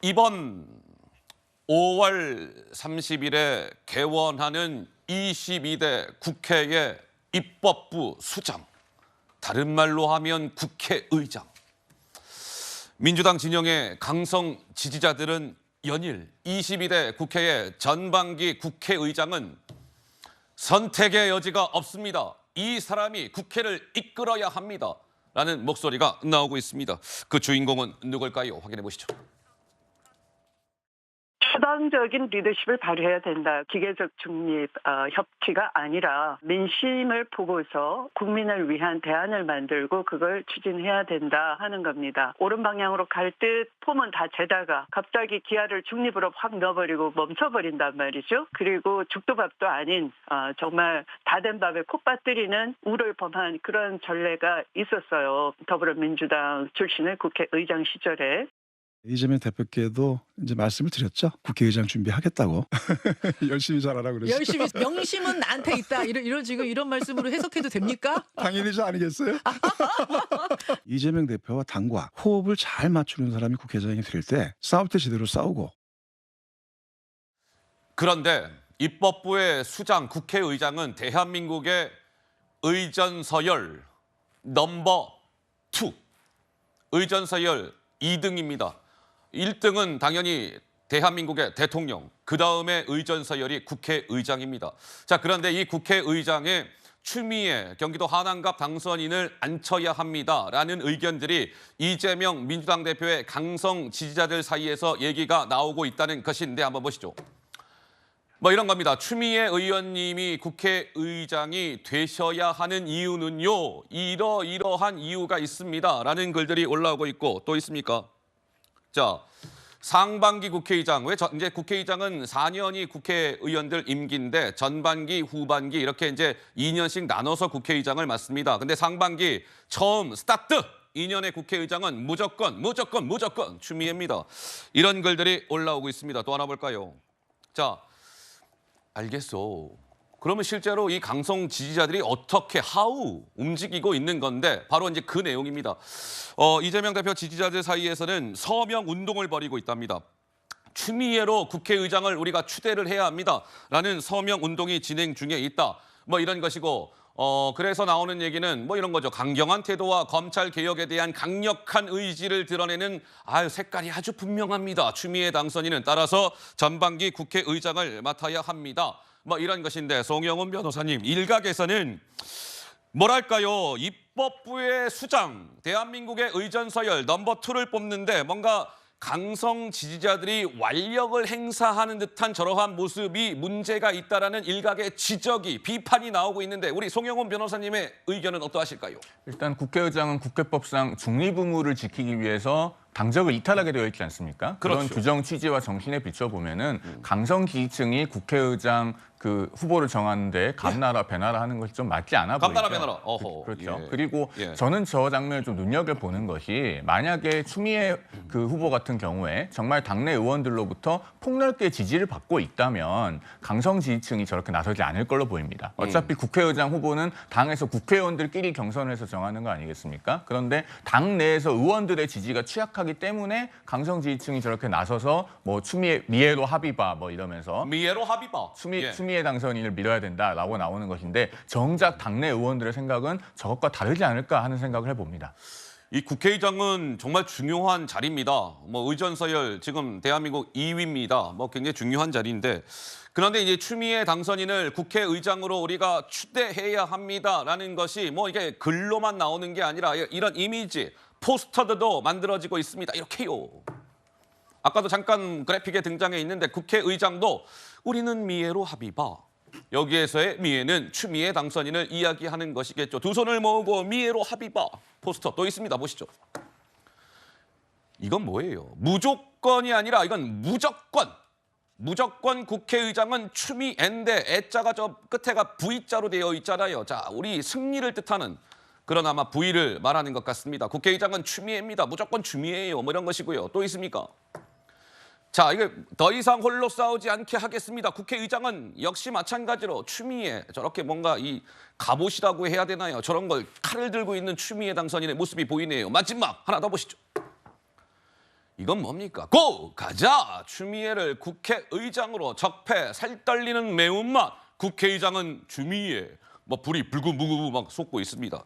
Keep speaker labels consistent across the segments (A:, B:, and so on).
A: 이번 5월 30일에 개원하는 22대 국회의 입법부 수장, 다른 말로 하면 국회의장. 민주당 진영의 강성 지지자들은 연일 22대 국회의 전반기 국회의장은 선택의 여지가 없습니다. 이 사람이 국회를 이끌어야 합니다. 라는 목소리가 나오고 있습니다. 그 주인공은 누굴까요? 확인해 보시죠.
B: 추방적인 리더십을 발휘해야 된다. 기계적 중립, 협치가 아니라 민심을 보고서 국민을 위한 대안을 만들고 그걸 추진해야 된다 하는 겁니다. 옳은 방향으로 갈 듯 폼은 다 재다가 갑자기 기아를 중립으로 확 넣어버리고 멈춰버린단 말이죠. 그리고 죽도 밥도 아닌 정말 다 된 밥에 콧 빠뜨리는 우를 범한 그런 전례가 있었어요. 더불어민주당 출신의 국회의장 시절에.
C: 이재명 대표께도 이제 말씀을 드렸죠. 국회의장 준비하겠다고. 열심히 잘하라고 그랬어요.
D: 열심히 명심은 나한테 있다. 이런 지금 이런 말씀으로 해석해도 됩니까?
C: 당연히죠, 아니겠어요? 이재명 대표와 당과 호흡을 잘 맞추는 사람이 국회의장이 될 때 싸울 때 제대로 싸우고.
A: 그런데 입법부의 수장 국회의장은 대한민국의 의전서열 넘버 2, 의전서열 2등입니다. 1등은 당연히 대한민국의 대통령, 그다음에 의전서열이 국회의장입니다. 자, 그런데 이 국회의장의 추미애 경기도 하남갑 당선인을 앉혀야 합니다라는 의견들이 이재명 민주당 대표의 강성 지지자들 사이에서 얘기가 나오고 있다는 것인데 한번 보시죠. 뭐 이런 겁니다. 추미애 의원님이 국회의장이 되셔야 하는 이유는요, 이러이러한 이유가 있습니다라는 글들이 올라오고 있고, 또 있습니까? 자, 상반기 국회의장, 이제 국회의장은 4년이 국회의원들 임기인데 전반기, 후반기 이렇게 이제 2년씩 나눠서 국회의장을 맡습니다. 근데 상반기 처음 스타트 2년의 국회의장은 무조건 추미애입니다. 이런 글들이 올라오고 있습니다. 또 하나 볼까요? 자, 알겠어. 그러면 실제로 이 강성 지지자들이 어떻게 움직이고 있는 건데 바로 이제 그 내용입니다. 이재명 대표 지지자들 사이에서는 서명 운동을 벌이고 있답니다. 추미애로 국회의장을 우리가 추대를 해야 합니다라는 서명 운동이 진행 중에 있다. 뭐 이런 것이고, 그래서 나오는 얘기는 뭐 이런 거죠. 강경한 태도와 검찰 개혁에 대한 강력한 의지를 드러내는 색깔이 아주 분명합니다. 추미애 당선인은 따라서 전반기 국회의장을 맡아야 합니다. 뭐 이런 것인데, 송영훈 변호사님, 일각에서는 뭐랄까요, 입법부의 수장, 대한민국의 의전서열 넘버 2를 뽑는데 뭔가 강성 지지자들이 완력을 행사하는 듯한 저러한 모습이 문제가 있다라는 일각의 지적이, 비판이 나오고 있는데 우리 송영훈 변호사님의 의견은 어떠하실까요?
E: 일단 국회의장은 국회법상 중립 의무를 지키기 위해서 당적을 이탈하게 되어 있지 않습니까?
A: 그렇죠.
E: 그런 규정 취지와 정신에 비춰보면은 강성 지지층이 국회의장 그 후보를 정하는데 감나라 배나라 하는 것이 좀 맞지 않아 보이죠.
A: 감나라 배나라. 어허.
E: 그렇죠.
A: 예.
E: 그리고
A: 예.
E: 저는 저 장면을 좀 눈여겨보는 것이, 만약에 추미애 그 후보 같은 경우에 정말 당내 의원들로부터 폭넓게 지지를 받고 있다면 강성 지지층이 저렇게 나서지 않을 걸로 보입니다. 어차피 국회의장 후보는 당에서 국회의원들끼리 경선을 해서 정하는 거 아니겠습니까? 그런데 당 내에서 의원들의 지지가 취약하기 때문에 강성 지지층이 저렇게 나서서 뭐 미애로 합의봐 뭐 이러면서
A: 미애로 합의봐.
E: 추미애 당선인을 밀어야 된다라고 나오는 것인데, 정작 당내 의원들의 생각은 저것과 다르지 않을까 하는 생각을 해봅니다.
A: 이 국회의장은 정말 중요한 자리입니다. 뭐 의전서열 지금 대한민국 2위입니다. 뭐 굉장히 중요한 자리인데, 그런데 이제 추미애 당선인을 국회의장으로 우리가 추대해야 합니다라는 것이 뭐 이게 글로만 나오는 게 아니라 이런 이미지, 포스터들도 만들어지고 있습니다. 이렇게요. 아까도 잠깐 그래픽에 등장해 있는데 국회의장도 우리는 미애로 합의봐. 여기에서의 미애는 추미애 당선인을 이야기하는 것이겠죠. 두 손을 모으고 미애로 합의봐. 포스터 또 있습니다. 보시죠. 이건 뭐예요? 무조건이 아니라 이건 무조건. 무조건 국회의장은 추미애인데 애자가 저 끝에가 V자로 되어 있잖아요. 자, 우리 승리를 뜻하는 그런 아마 V를 말하는 것 같습니다. 국회의장은 추미애입니다. 무조건 추미애예요. 뭐 이런 것이고요. 또 있습니까? 자, 이게 더 이상 홀로 싸우지 않게 하겠습니다. 국회의장은 역시 마찬가지로 추미애, 저렇게 뭔가 이 갑옷이라고 해야 되나요? 저런 걸 칼을 들고 있는 추미애 당선인의 모습이 보이네요. 마지막 하나 더 보시죠. 이건 뭡니까? 고! 가자! 추미애를 국회의장으로 적폐 살떨리는 매운맛. 국회의장은 추미애. 뭐 불이 불구무구 막 솟고 있습니다.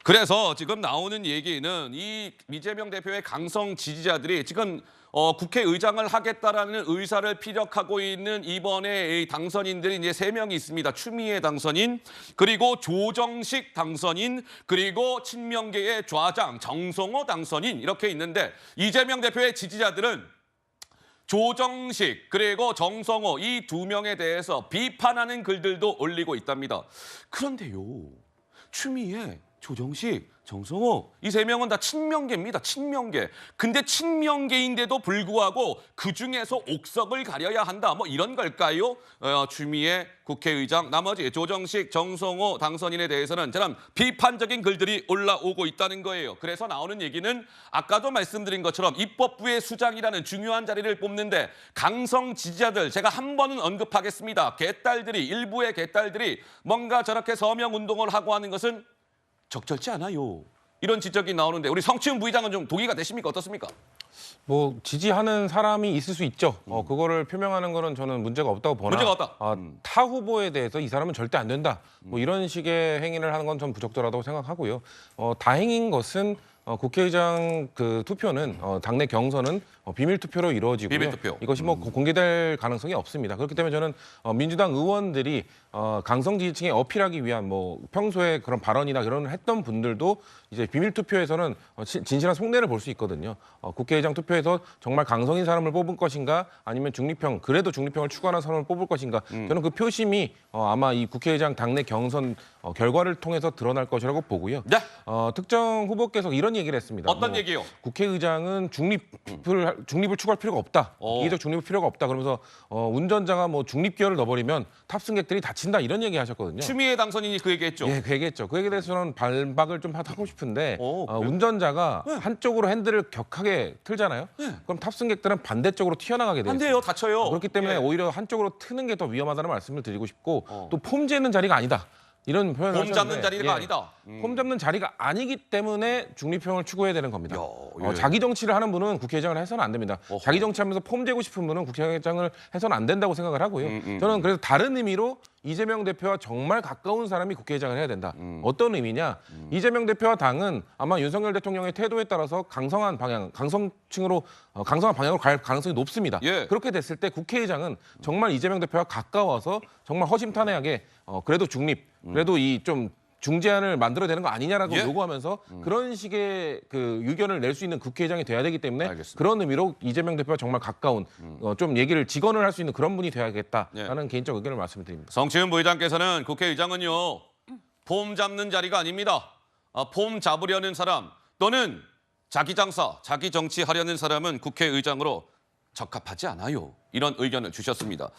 A: 그래서 지금 나오는 얘기는 이 이재명 대표의 강성 지지자들이 지금 국회의장을 하겠다라는 의사를 피력하고 있는 이번에 당선인들이 이제 3명이 있습니다. 추미애 당선인, 그리고 조정식 당선인, 그리고 친명계의 좌장 정성호 당선인 이렇게 있는데 이재명 대표의 지지자들은 조정식 그리고 정성호 이 2명에 대해서 비판하는 글들도 올리고 있답니다. 그런데요, 추미애, 조정식, 정성호 이 3명은 다 친명계입니다. 친명계. 근데 친명계인데도 불구하고 그중에서 옥석을 가려야 한다. 뭐 이런 걸까요? 추미애 국회의장, 나머지 조정식, 정성호 당선인에 대해서는 저런 비판적인 글들이 올라오고 있다는 거예요. 그래서 나오는 얘기는 아까도 말씀드린 것처럼 입법부의 수장이라는 중요한 자리를 뽑는데 강성 지지자들, 제가 한 번은 언급하겠습니다. 개딸들이, 일부의 개딸들이 뭔가 저렇게 서명운동을 하고 하는 것은 적절치 않아요. 이런 지적이 나오는데 우리 성치훈 부의장은 좀 동의가 되십니까? 어떻습니까?
F: 뭐 지지하는 사람이 있을 수 있죠. 그거를 표명하는 거는 저는 문제가 없다고 보나.
A: 문제가 없다.
F: 타 후보에 대해서 이 사람은 절대 안 된다. 뭐 이런 식의 행위를 하는 건 전 부적절하다고 생각하고요. 다행인 것은 국회의장 그 투표는 당내 경선은 비밀 투표로 이루어지고요.
A: 비밀 투표.
F: 이것이 뭐 공개될 가능성이 없습니다. 그렇기 때문에 저는 민주당 의원들이 강성 지지층에 어필하기 위한 뭐 평소에 그런 발언이나 그런 했던 분들도 이제 비밀 투표에서는 진실한 속내를 볼 수 있거든요. 국회의장 투표에서 정말 강성인 사람을 뽑을 것인가 아니면 중립형, 그래도 중립형을 추구하는 사람을 뽑을 것인가. 저는 그 표심이 아마 이 국회의장 당내 경선 결과를 통해서 드러날 것이라고 보고요.
A: 네.
F: 특정 후보께서 이런 얘기를 했습니다.
A: 어떤 얘기요?
F: 국회의장은 중립을 추구할 필요가 없다. 이기적 중립을 필요가 없다. 그러면서 운전자가 뭐 중립 기어를 넣어버리면 탑승객들이 다친다 이런 얘기 하셨거든요.
A: 추미애 당선인이 그 얘기했죠.
F: 예, 그 얘기했죠. 그 얘기에 대해서 저는 반박을 좀 하고 싶은데
A: 그래요?
F: 운전자가 한쪽으로 핸들을 격하게 틀잖아요. 그럼 탑승객들은 반대쪽으로 튀어나가게 돼요.
A: 안 돼요, 다쳐요.
F: 그렇기 때문에
A: 예.
F: 오히려 한쪽으로 트는 게 더 위험하다는 말씀을 드리고 싶고 또 폼 재는 자리가 아니다. 이런 표현을
A: 폼 잡는
F: 하셨는데,
A: 자리가
F: 예.
A: 아니다.
F: 폼 잡는 자리가 아니기 때문에 중립형을 추구해야 되는 겁니다.
A: 야, 예.
F: 자기 정치를 하는 분은 국회의장을 해서는 안 됩니다.
A: 어허.
F: 자기 정치하면서 폼 재고 싶은 분은 국회의장을 해서는 안 된다고 생각을 하고요. 저는 그래서 다른 의미로 이재명 대표와 정말 가까운 사람이 국회의장을 해야 된다. 어떤 의미냐? 이재명 대표와 당은 아마 윤석열 대통령의 태도에 따라서 강성한 방향, 강성층으로 강성한 방향으로 갈 가능성이 높습니다.
A: 예.
F: 그렇게 됐을 때 국회의장은 정말 이재명 대표와 가까워서 정말 허심탄회하게 그래도 중립, 그래도 이 좀 중재안을 만들어야 되는 거 아니냐라고
A: 예.
F: 요구하면서 그런 식의 그 의견을 낼 수 있는 국회의장이 돼야 되기 때문에
A: 알겠습니다.
F: 그런 의미로 이재명 대표와 정말 가까운 좀 얘기를 직언을 할 수 있는 그런 분이 돼야겠다라는 개인적 의견을 말씀드립니다.
A: 성치훈 부의장께서는 국회의장은요, 폼 잡는 자리가 아닙니다. 폼 잡으려는 사람 또는 자기 장사, 자기 정치하려는 사람은 국회의장으로 적합하지 않아요. 이런 의견을 주셨습니다.